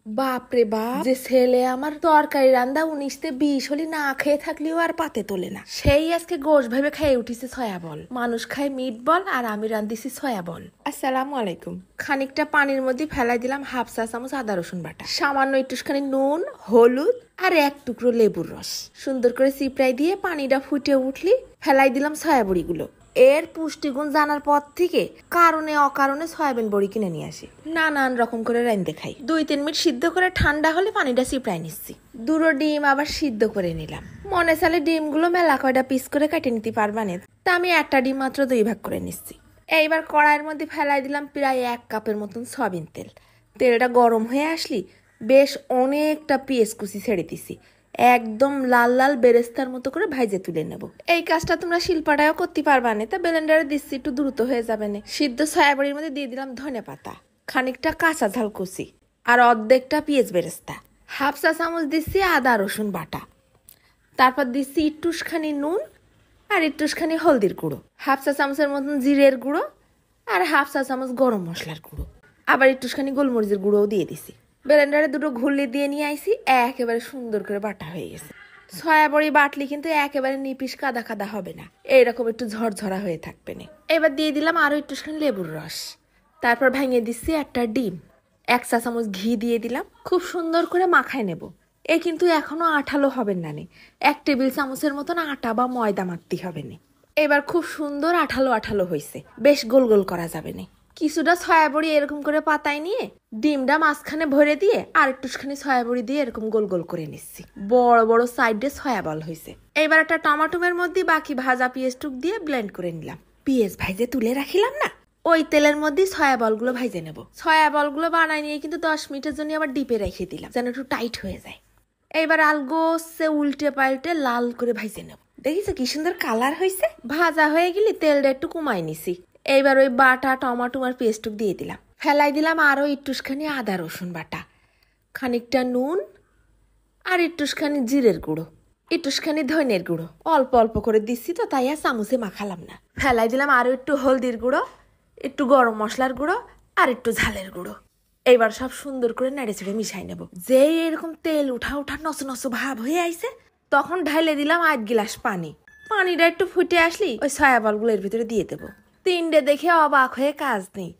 বাপরে বাপ, যে ছেলে আমার তরকারি রান্দা 19 থেকে 20 হলি না খেয়ে থাকলেও আর পাতে তোলে না, সেই আজকে গোশ ভেবে খেয়ে উঠিছে ছয়া বল। মানুষ খায় মিট বল আর আমি রান্দিছি ছয়া বল। আসসালামু আলাইকুম। খানিকটা পানির মধ্যে ফেলাই দিলাম হাফ চা চামচ আদা রসুন বাটা, সামান্য একটুখানি নুন, হলুদ আর এক টুকরো লেবুর রস। সুন্দর করে চিপড়াই দিয়ে পানিটা ফুটে উঠলি ফেলাই দিলাম সয়া বড়িগুলো। এর পুষ্টিগুণ জানার পর থেকে কারণে অকারণে সয়াবিন বড়ি কিনে নিয়ে আসি, নানান রকম করে রাইন্দে খাই। 2-3 মিনিট সিদ্ধ করে ঠান্ডা হলে পানিটা চিপড়াই নিচ্ছি। দুটো ডিম আবার সিদ্ধ করে নিলাম। মনে চালে ডিমগুলো মেলা কয়টা পিস করে কেটে নিতে পারবা না, তা আমি একটা ডিম মাত্র 2 ভাগ করে নিচ্ছি। এইবার কড়াইয়ের মধ্যে ফেলাই দিলাম প্রায় 1 কাপের মতন সয়াবিন তেল। তেলটা গরম হয়ে আসলি বেশ অনেকটা পেঁয়াজ কুচি ছেড়ে দিছি, একদম লাল লাল বেরেস্তার মতো করে ভাইজে তুলে নেব। এই কাজটা তোমরা শিলপাটায়ও করতে পারবা না, তা ব্লেন্ডারে দিচ্ছি একটু দ্রুত হয়ে যাবে না। সিদ্ধ সয়াবড়ির মধ্যে দিয়ে দিলাম ধনে পাতা, খানিকটা কাঁচা ঝাল কুচি আর অর্ধেকটা পেঁয়াজ বেরেস্তা। হাফ চা চামচ দিচ্ছি আদা রসুন বাটা, তারপর দিচ্ছি একটুখানি নুন আর একটুখানি হলদির গুঁড়ো, হাফ চা চামচের মতন জিরের গুঁড়ো আর হাফ চা চামচ গরম মশলার গুঁড়ো, আবার একটুখানি গোলমরিচের গুঁড়োও দিয়ে দিছি। ব্লেন্ডারে দুটো ঘুরলি দিয়ে নিয়ে আইছি, একেবারে সুন্দর করে বাটা হয়ে গেছে। সয়া বড়ি বাটলি কিন্তু একেবারে নিপিস কাদা কাদা হবে না, এইরকম একটু ঝরঝরা হয়ে থাকবে না। এবার দিয়ে দিলাম আরো একটুখানি লেবুর রস, তারপর ভেঙে দিচ্ছি একটা ডিম, 1 চা চামচ ঘি দিয়ে দিলাম। খুব সুন্দর করে মাখায় নেব। এ কিন্তু এখনো আঠালো হবেন না, 1 টেবিল চামচের মতন আটা বা ময়দা মাখতে হবে না। এবার খুব সুন্দর আঠালো আঠালো হয়েছে, বেশ গোল গোল করা যাবে না। কিছুটা সয়া বড়ি এরকম করে পাতায় নিয়ে ডিমটা মাঝখানে ভরে দিয়ে আর একটুখানি সয়া বড়ি দিয়ে এরকম গোল গোল করে নিচ্ছি। বড় বড় সাইডে সয়া বল হয়েছে। এবার একটা টমাটোমের মধ্যে বাকি ভাজা পেঁয়াজ টুক দিয়ে ব্লেন্ড করে নিলাম। পেঁয়াজ ভাইজে তুলে রাখিলাম না, ওই তেলের মধ্যে সয়া বলগুলো ভাইজে নেব। সয়া বলগুলো বানাই নিয়ে কিন্তু 10 মিনিটের জন্য আবার ডিপে রেখে দিলাম, যেন একটু টাইট হয়ে যায়। এইবার আলগোসে উল্টে পাল্টে লাল করে ভাইজে নেব। দেখিস কি সুন্দর কালার হয়েছে। ভাজা হয়ে গেলে তেলটা একটু কমাই নিছি। এইবার ওই বাটা টমাটো আর পেস্ট দিয়ে দিলাম, ফেলাই দিলাম আরো একটুখানি আদা রসুন বাটা, খানিকটা নুন আর একটুখানি জিরের গুঁড়ো, একটুখানি ধনের গুঁড়ো, অল্প অল্প করে দিচ্ছি তো তাই আর চামচে মাখালাম না। ফেলাই দিলাম আরো একটু হলদির গুঁড়ো, একটু গরম মশলার গুঁড়ো আর একটু ঝালের গুঁড়ো। এইবার সব সুন্দর করে নেড়ে চেড়ে মিশাই নেব। যেই এরকম তেল উঠা উঠা নস নস ভাব হয়ে আইছে তখন ঢাইলে দিলাম 1 গ্লাস পানি। পানিটা একটু ফুটে আসলি ওই সয়া বলগুলো এর ভিতরে দিয়ে দেবো। 3টে দেখে অবাক হয়ে কাজ নেই,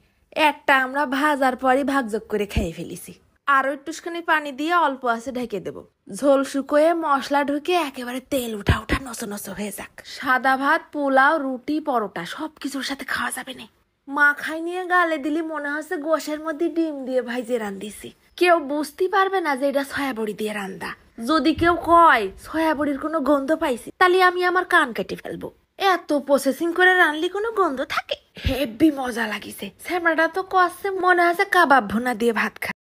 একটা আমরা ভাজার পরই ভাগযোগ করে খেয়ে ফেলেছি। আরো একটুখানি পানি দিয়ে অল্প আছে ঢেকে দেবো। ঝোল শুকোয়ে মশলা ঢুকে একেবারে তেল উঠা উঠা নস নস হয়ে যাক। সাদা ভাত, পোলাও, রুটি, পরোটা সবকিছুর সাথে খাওয়া যাবে না। মাখাই নিয়ে গালে দিলি মনে হচ্ছে গোশের মধ্যে ডিম দিয়ে ভাইজে রান্দিছি। কেউ বুঝতে পারবে না যে এটা সয়া বড়ি দিয়ে রান্দা। যদি কেউ কয় সয়া বড়ির কোনো গন্ধ পাইছি, তাহলে আমি আমার কান কেটে ফেলবো। এত প্রসেসিং করে রানলি কোনো গন্ধ থাকে? হেব্বি মজা লাগিছে। স্যামরাটা তো কষছে, মনে হচ্ছে কাবাব ভুনা দিয়ে ভাত খা।